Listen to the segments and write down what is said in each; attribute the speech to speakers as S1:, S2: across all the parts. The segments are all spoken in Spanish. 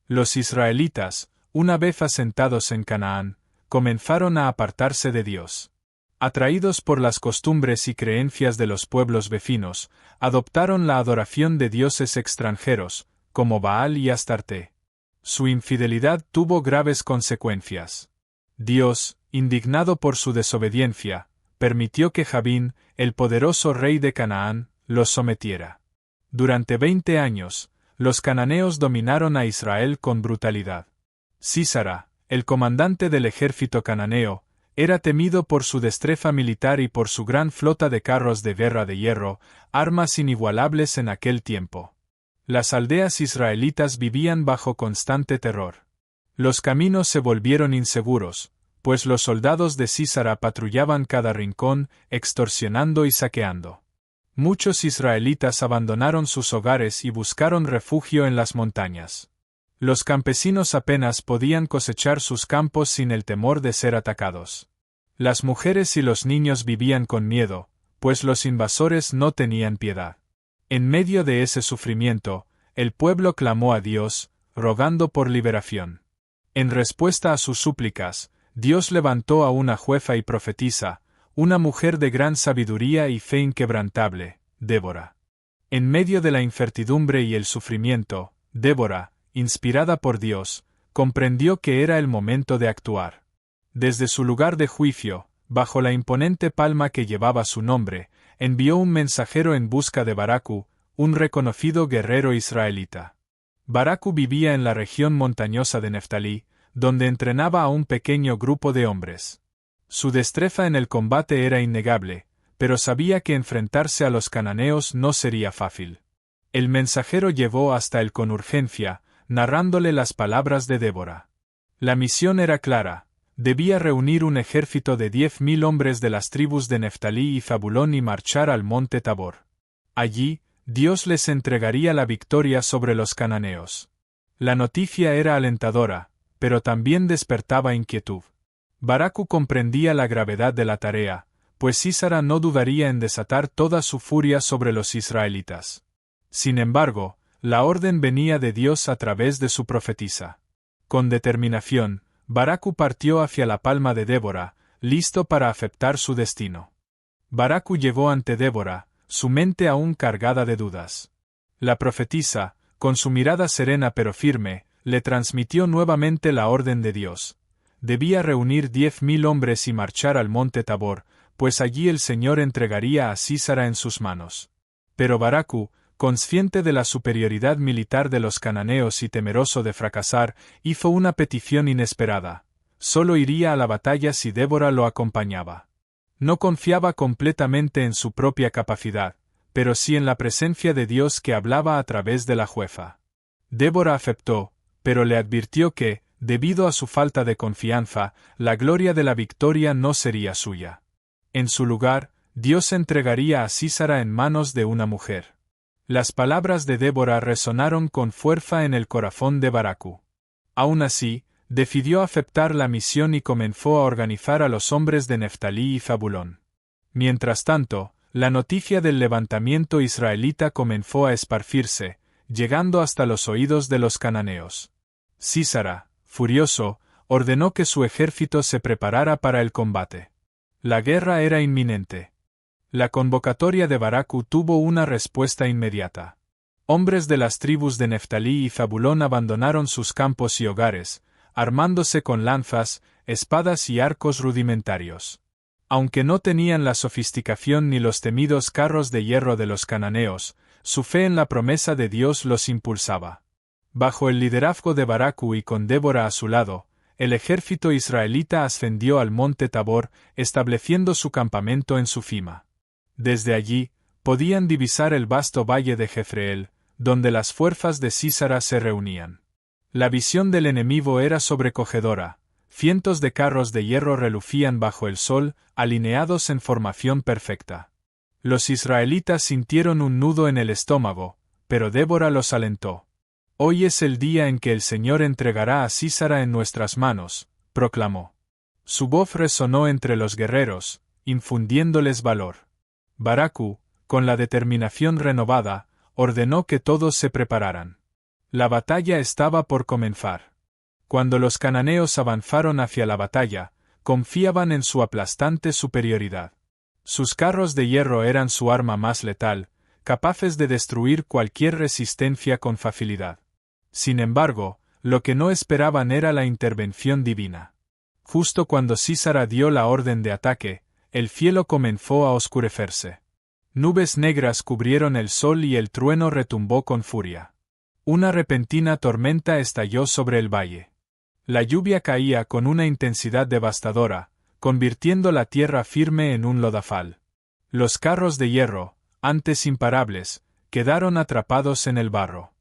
S1: Los israelitas, una vez asentados en Canaán, comenzaron a apartarse de Dios. Atraídos por las costumbres y creencias de los pueblos vecinos, adoptaron la adoración de dioses extranjeros, como Baal y Astarte. Su infidelidad tuvo graves consecuencias. Dios, indignado por su desobediencia, permitió que Jabín, el poderoso rey de Canaán, los sometiera. Durante 20 años, los cananeos dominaron a Israel con brutalidad. Sísara, el comandante del ejército cananeo, era temido por su destreza militar y por su gran flota de carros de guerra de hierro, armas inigualables en aquel tiempo. Las aldeas israelitas vivían bajo constante terror. Los caminos se volvieron inseguros, pues los soldados de Sísara patrullaban cada rincón, extorsionando y saqueando. Muchos israelitas abandonaron sus hogares y buscaron refugio en las montañas. Los campesinos apenas podían cosechar sus campos sin el temor de ser atacados. Las mujeres y los niños vivían con miedo, pues los invasores no tenían piedad. En medio de ese sufrimiento, el pueblo clamó a Dios, rogando por liberación. En respuesta a sus súplicas, Dios levantó a una jueza y profetisa, una mujer de gran sabiduría y fe inquebrantable, Débora. En medio de la incertidumbre y el sufrimiento, Débora, inspirada por Dios, comprendió que era el momento de actuar. Desde su lugar de juicio, bajo la imponente palma que llevaba su nombre, envió un mensajero en busca de Baracu, un reconocido guerrero israelita. Baracu vivía en la región montañosa de Neftalí, donde entrenaba a un pequeño grupo de hombres. Su destreza en el combate era innegable, pero sabía que enfrentarse a los cananeos no sería fácil. El mensajero llevó hasta él con urgencia, narrándole las palabras de Débora. La misión era clara: debía reunir un ejército de 10.000 hombres de las tribus de Neftalí y Zabulón y marchar al monte Tabor. Allí, Dios les entregaría la victoria sobre los cananeos. La noticia era alentadora, pero también despertaba inquietud. Baracu comprendía la gravedad de la tarea, pues Sísara no dudaría en desatar toda su furia sobre los israelitas. Sin embargo, la orden venía de Dios a través de su profetisa. Con determinación, Baracu partió hacia la palma de Débora, listo para aceptar su destino. Baracu llevó ante Débora, su mente aún cargada de dudas. La profetisa, con su mirada serena pero firme, le transmitió nuevamente la orden de Dios. Debía reunir 10.000 hombres y marchar al monte Tabor, pues allí el Señor entregaría a Sísara en sus manos. Pero Baracu, consciente de la superioridad militar de los cananeos y temeroso de fracasar, hizo una petición inesperada. Solo iría a la batalla si Débora lo acompañaba. No confiaba completamente en su propia capacidad, pero sí en la presencia de Dios que hablaba a través de la jueza. Débora aceptó, pero le advirtió que, debido a su falta de confianza, la gloria de la victoria no sería suya. En su lugar, Dios entregaría a Sísara en manos de una mujer. Las palabras de Débora resonaron con fuerza en el corazón de Baracu. Aún así, decidió aceptar la misión y comenzó a organizar a los hombres de Neftalí y Zabulón. Mientras tanto, la noticia del levantamiento israelita comenzó a esparcirse, llegando hasta los oídos de los cananeos. Sísara, furioso, ordenó que su ejército se preparara para el combate. La guerra era inminente. La convocatoria de Baracu tuvo una respuesta inmediata. Hombres de las tribus de Neftalí y Zabulón abandonaron sus campos y hogares, armándose con lanzas, espadas y arcos rudimentarios. Aunque no tenían la sofisticación ni los temidos carros de hierro de los cananeos, su fe en la promesa de Dios los impulsaba. Bajo el liderazgo de Baracu y con Débora a su lado, el ejército israelita ascendió al monte Tabor, estableciendo su campamento en su cima. Desde allí, podían divisar el vasto valle de Jezreel, donde las fuerzas de Sísara se reunían. La visión del enemigo era sobrecogedora. Cientos de carros de hierro relucían bajo el sol, alineados en formación perfecta. Los israelitas sintieron un nudo en el estómago, pero Débora los alentó. «Hoy es el día en que el Señor entregará a Sísara en nuestras manos», proclamó. Su voz resonó entre los guerreros, infundiéndoles valor. Baracu, con la determinación renovada, ordenó que todos se prepararan. La batalla estaba por comenzar. Cuando los cananeos avanzaron hacia la batalla, confiaban en su aplastante superioridad. Sus carros de hierro eran su arma más letal, capaces de destruir cualquier resistencia con facilidad. Sin embargo, lo que no esperaban era la intervención divina. Justo cuando Sísara dio la orden de ataque, el cielo comenzó a oscurecerse. Nubes negras cubrieron el sol y el trueno retumbó con furia. Una repentina tormenta estalló sobre el valle. La lluvia caía con una intensidad devastadora, convirtiendo la tierra firme en un lodazal. Los carros de hierro, antes imparables, quedaron atrapados en el barro.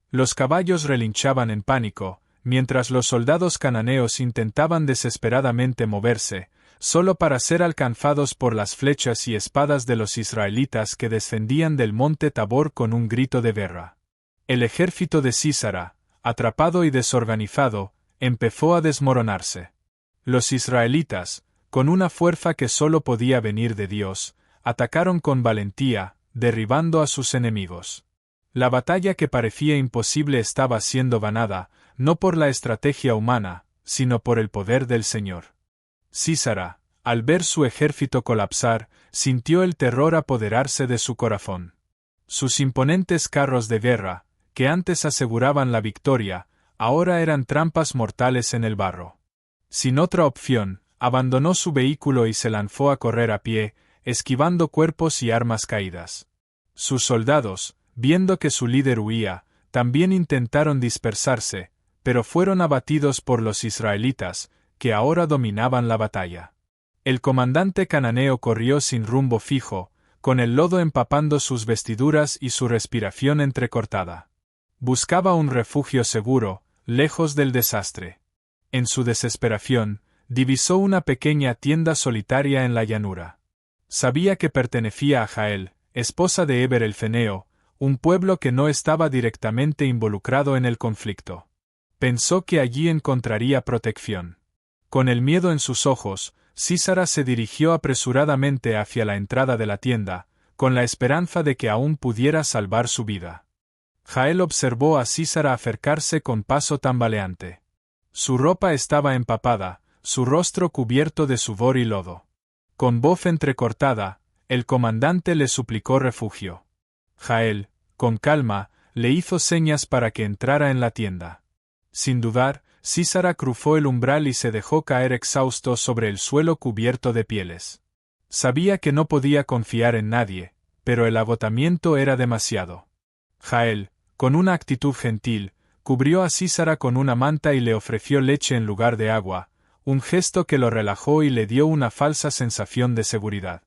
S1: Los caballos relinchaban en pánico, mientras los soldados cananeos intentaban desesperadamente moverse, solo para ser alcanzados por las flechas y espadas de los israelitas que descendían del monte Tabor con un grito de guerra. El ejército de Sísara, atrapado y desorganizado, empezó a desmoronarse. Los israelitas, con una fuerza que solo podía venir de Dios, atacaron con valentía, derribando a sus enemigos. La batalla que parecía imposible estaba siendo ganada, no por la estrategia humana, sino por el poder del Señor. Sísara, al ver su ejército colapsar, sintió el terror apoderarse de su corazón. Sus imponentes carros de guerra, que antes aseguraban la victoria, ahora eran trampas mortales en el barro. Sin otra opción, abandonó su vehículo y se lanzó a correr a pie, esquivando cuerpos y armas caídas. Sus soldados, viendo que su líder huía, también intentaron dispersarse, pero fueron abatidos por los israelitas, que ahora dominaban la batalla. El comandante cananeo corrió sin rumbo fijo, con el lodo empapando sus vestiduras y su respiración entrecortada. Buscaba un refugio seguro, lejos del desastre. En su desesperación, divisó una pequeña tienda solitaria en la llanura. Sabía que pertenecía a Jael, esposa de Heber el Ceneo, un pueblo que no estaba directamente involucrado en el conflicto. Pensó que allí encontraría protección. Con el miedo en sus ojos, Sísara se dirigió apresuradamente hacia la entrada de la tienda, con la esperanza de que aún pudiera salvar su vida. Jael observó a Sísara acercarse con paso tambaleante. Su ropa estaba empapada, su rostro cubierto de sudor y lodo. Con voz entrecortada, el comandante le suplicó refugio. Jael, con calma, le hizo señas para que entrara en la tienda. Sin dudar, Sísara cruzó el umbral y se dejó caer exhausto sobre el suelo cubierto de pieles. Sabía que no podía confiar en nadie, pero el agotamiento era demasiado. Jael, con una actitud gentil, cubrió a Sísara con una manta y le ofreció leche en lugar de agua, un gesto que lo relajó y le dio una falsa sensación de seguridad.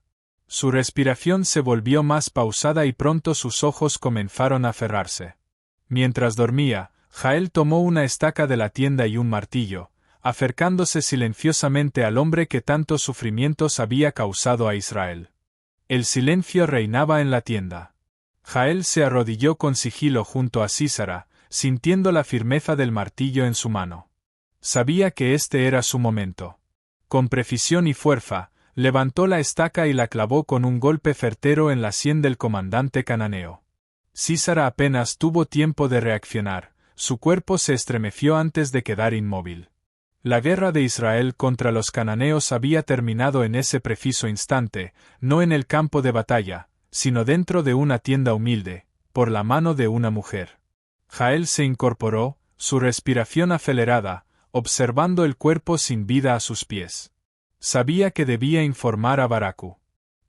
S1: Su respiración se volvió más pausada y pronto sus ojos comenzaron a cerrarse. Mientras dormía, Jael tomó una estaca de la tienda y un martillo, acercándose silenciosamente al hombre que tantos sufrimientos había causado a Israel. El silencio reinaba en la tienda. Jael se arrodilló con sigilo junto a Sísara, sintiendo la firmeza del martillo en su mano. Sabía que este era su momento. Con precisión y fuerza, levantó la estaca y la clavó con un golpe certero en la sien del comandante cananeo. Sísara apenas tuvo tiempo de reaccionar, su cuerpo se estremeció antes de quedar inmóvil. La guerra de Israel contra los cananeos había terminado en ese preciso instante, no en el campo de batalla, sino dentro de una tienda humilde, por la mano de una mujer. Jael se incorporó, su respiración acelerada, observando el cuerpo sin vida a sus pies. Sabía que debía informar a Baracu.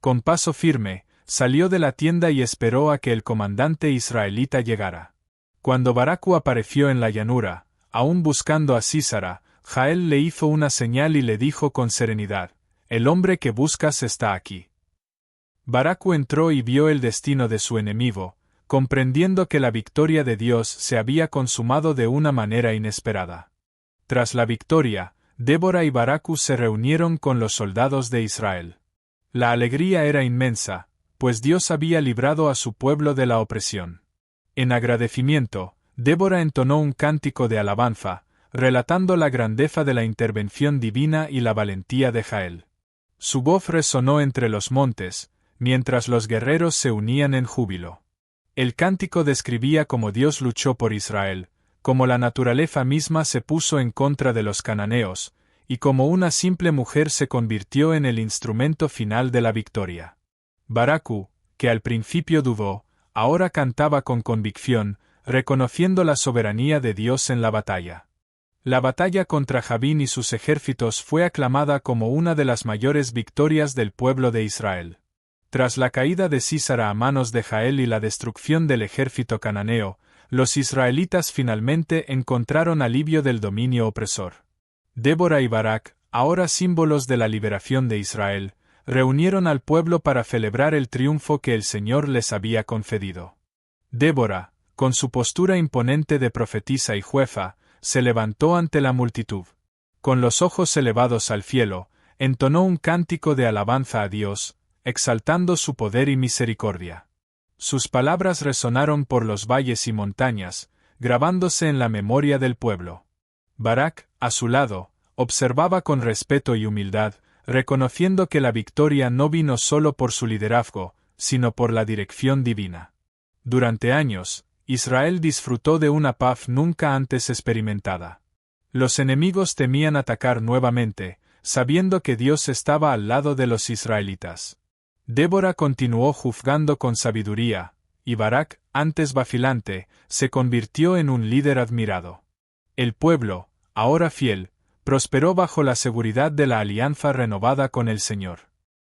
S1: Con paso firme, salió de la tienda y esperó a que el comandante israelita llegara. Cuando Baracu apareció en la llanura, aún buscando a Sísara, Jael le hizo una señal y le dijo con serenidad: «El hombre que buscas está aquí». Baracu entró y vio el destino de su enemigo, comprendiendo que la victoria de Dios se había consumado de una manera inesperada. Tras la victoria, Débora y Baracu se reunieron con los soldados de Israel. La alegría era inmensa, pues Dios había librado a su pueblo de la opresión. En agradecimiento, Débora entonó un cántico de alabanza, relatando la grandeza de la intervención divina y la valentía de Jael. Su voz resonó entre los montes, mientras los guerreros se unían en júbilo. El cántico describía cómo Dios luchó por Israel, cómo la naturaleza misma se puso en contra de los cananeos, y cómo una simple mujer se convirtió en el instrumento final de la victoria. Baracu, que al principio dudó, ahora cantaba con convicción, reconociendo la soberanía de Dios en la batalla. La batalla contra Jabín y sus ejércitos fue aclamada como una de las mayores victorias del pueblo de Israel. Tras la caída de Sísara a manos de Jael y la destrucción del ejército cananeo, los israelitas finalmente encontraron alivio del dominio opresor. Débora y Barak, ahora símbolos de la liberación de Israel, reunieron al pueblo para celebrar el triunfo que el Señor les había concedido. Débora, con su postura imponente de profetisa y jueza, se levantó ante la multitud. Con los ojos elevados al cielo, entonó un cántico de alabanza a Dios, exaltando su poder y misericordia. Sus palabras resonaron por los valles y montañas, grabándose en la memoria del pueblo. Barak, a su lado, observaba con respeto y humildad, reconociendo que la victoria no vino solo por su liderazgo, sino por la dirección divina. Durante años, Israel disfrutó de una paz nunca antes experimentada. Los enemigos temían atacar nuevamente, sabiendo que Dios estaba al lado de los israelitas. Débora continuó juzgando con sabiduría, y Barak, antes vacilante, se convirtió en un líder admirado. El pueblo, ahora fiel, prosperó bajo la seguridad de la alianza renovada con el Señor.